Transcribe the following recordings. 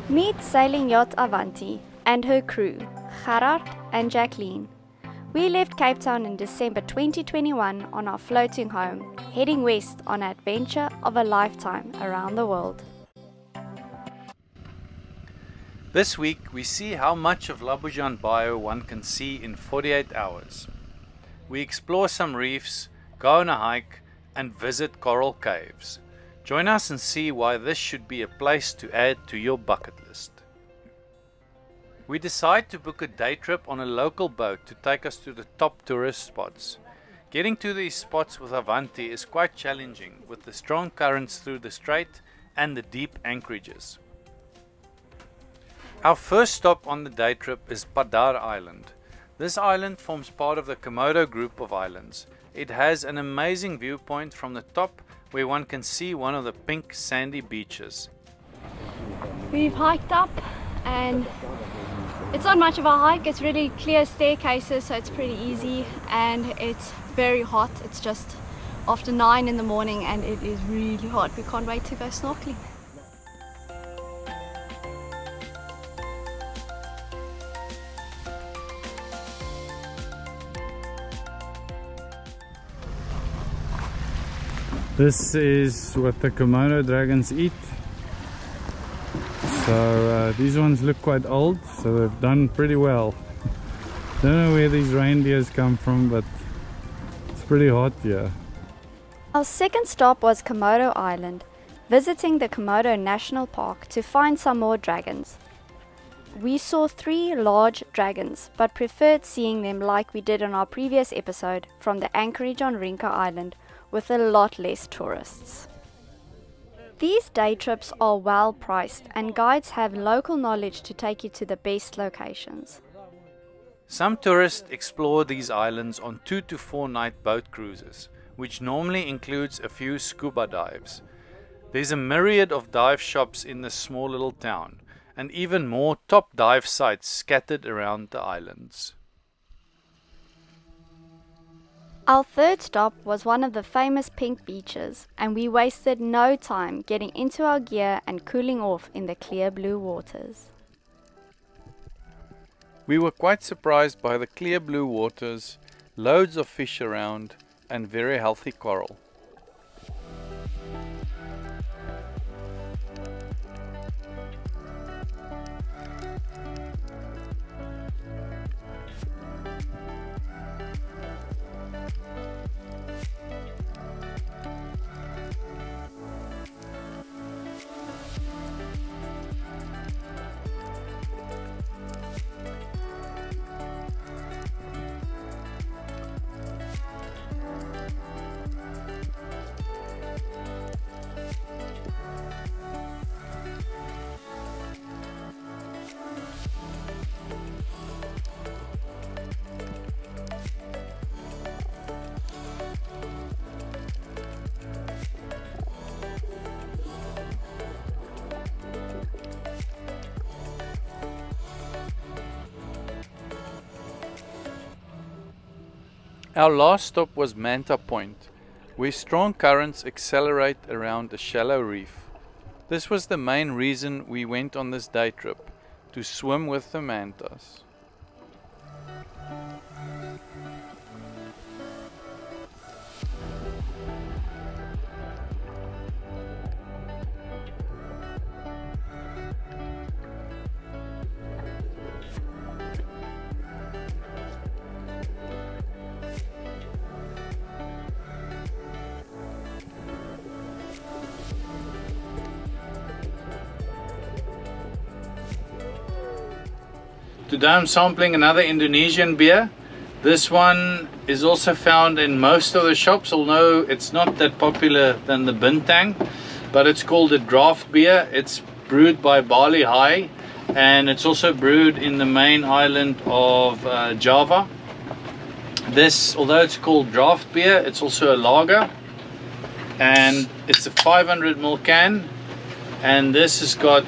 Meet Sailing Yacht Avanti and her crew, Gerard and Jacqueline. We left Cape Town in December 2021 on our floating home, heading west on an adventure of a lifetime around the world. This week we see how much of Labuan Bajo one can see in 48 hours. We explore some reefs, go on a hike and visit coral caves. Join us and see why this should be a place to add to your bucket list. We decide to book a day trip on a local boat to take us to the top tourist spots. Getting to these spots with Avanti is quite challenging with the strong currents through the strait and the deep anchorages. Our first stop on the day trip is Padar Island. This island forms part of the Komodo group of islands. It has an amazing viewpoint from the top where one can see one of the pink sandy beaches. We've hiked up and it's not much of a hike. It's really clear staircases, so it's pretty easy, and it's very hot. It's just after 9 in the morning and it is really hot. We can't wait to go snorkeling. This is what the Komodo dragons eat. So these ones look quite old, so they've done pretty well. Don't know where these reindeers come from, but it's pretty hot here. Our second stop was Komodo Island, visiting the Komodo National Park to find some more dragons. We saw 3 large dragons, but preferred seeing them like we did on our previous episode from the anchorage on Rinka Island, with a lot less tourists. These day trips are well priced and guides have local knowledge to take you to the best locations. Some tourists explore these islands on 2 to 4 night boat cruises, which normally includes a few scuba dives. There's a myriad of dive shops in this small little town, and even more top dive sites scattered around the islands. Our third stop was one of the famous pink beaches, and we wasted no time getting into our gear and cooling off in the clear blue waters. We were quite surprised by the clear blue waters, loads of fish around and very healthy coral. Our last stop was Manta Point, where strong currents accelerate around a shallow reef. This was the main reason we went on this day trip, to swim with the mantas. Today I'm sampling another Indonesian beer. This one is also found in most of the shops, although it's not that popular than the Bintang, but it's called a draft beer. It's brewed by Barley High, and it's also brewed in the main island of Java. This, although it's called draft beer, it's also a lager, and it's a 500 ml can, and this has got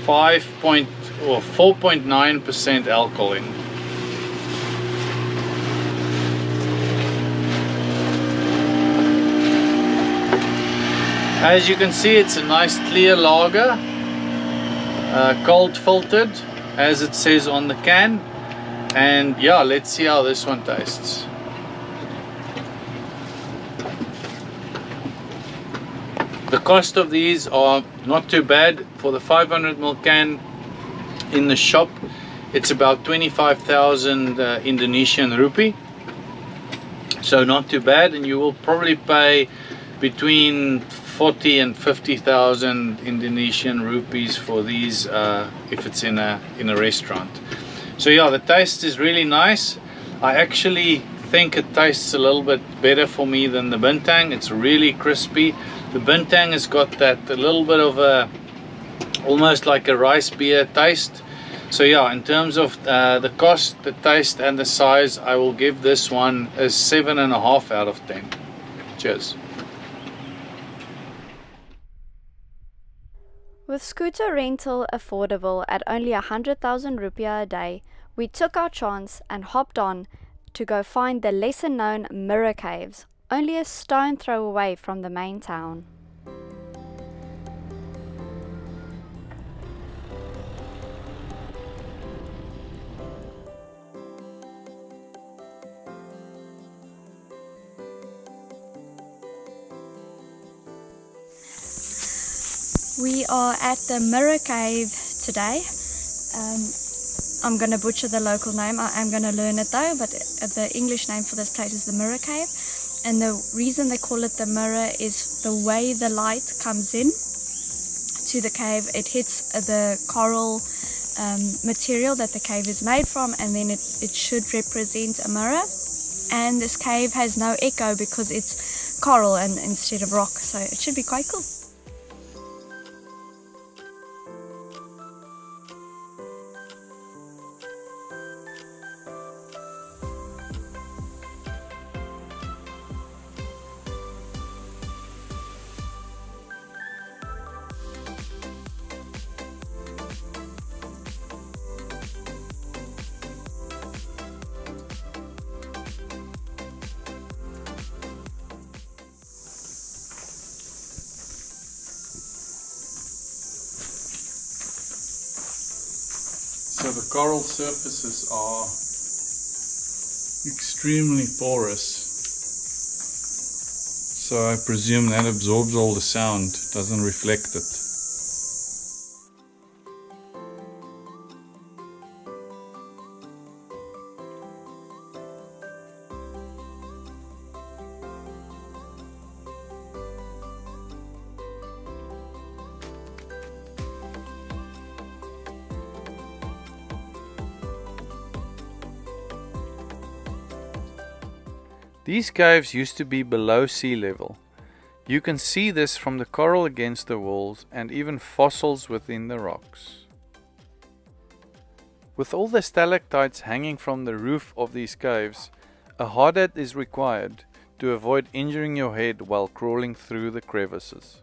4.9% alcohol in. As you can see, it's a nice clear lager, cold filtered as it says on the can. And yeah, let's see how this one tastes. The cost of these are not too bad. For the 500ml can in the shop, it's about 25,000 Indonesian rupee, so not too bad. And you will probably pay between 40 and 50,000 Indonesian rupees for these if it's in a restaurant. So yeah, the taste is really nice. I actually think it tastes a little bit better for me than the bintang. It's really crispy. The bintang has got that a little bit of a almost like a rice beer taste. So yeah, in terms of the cost, the taste and the size, I will give this one a 7.5 out of 10. Cheers. With scooter rental affordable at only 100,000 rupiah a day, we took our chance and hopped on to go find the lesser known Mirror Caves, only a stone throw away from the main town. We are at the Mirror Cave today. I'm going to butcher the local name. I'm going to learn it though, but the English name for this place is the Mirror Cave. And the reason they call it the mirror is the way the light comes in to the cave. It hits the coral material that the cave is made from, and then it should represent a mirror. And this cave has no echo because it's coral and instead of rock, so it should be quite cool. So the coral surfaces are extremely porous, so I presume that absorbs all the sound, doesn't reflect it. These caves used to be below sea level. You can see this from the coral against the walls and even fossils within the rocks. With all the stalactites hanging from the roof of these caves, a hard hat is required to avoid injuring your head while crawling through the crevices.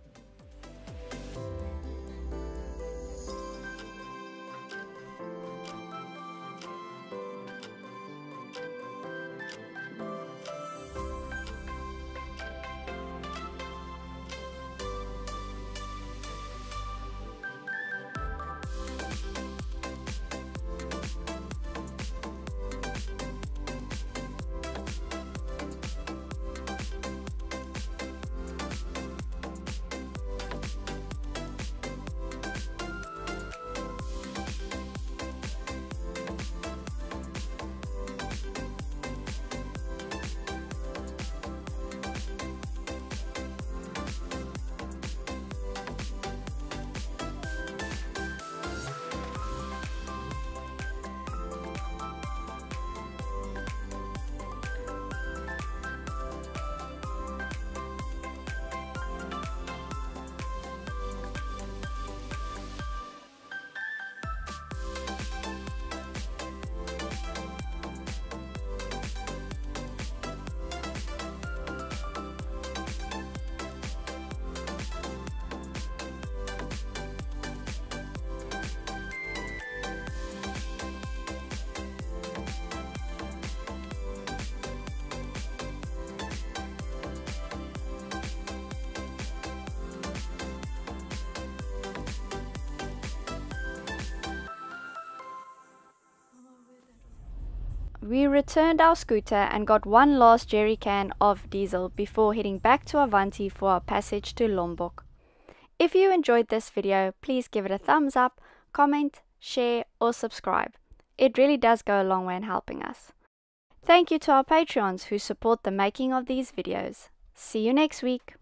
We returned our scooter and got one last jerry can of diesel before heading back to Avanti for our passage to Lombok. If you enjoyed this video, please give it a thumbs up, comment, share or subscribe. It really does go a long way in helping us. Thank you to our Patreons who support the making of these videos. See you next week.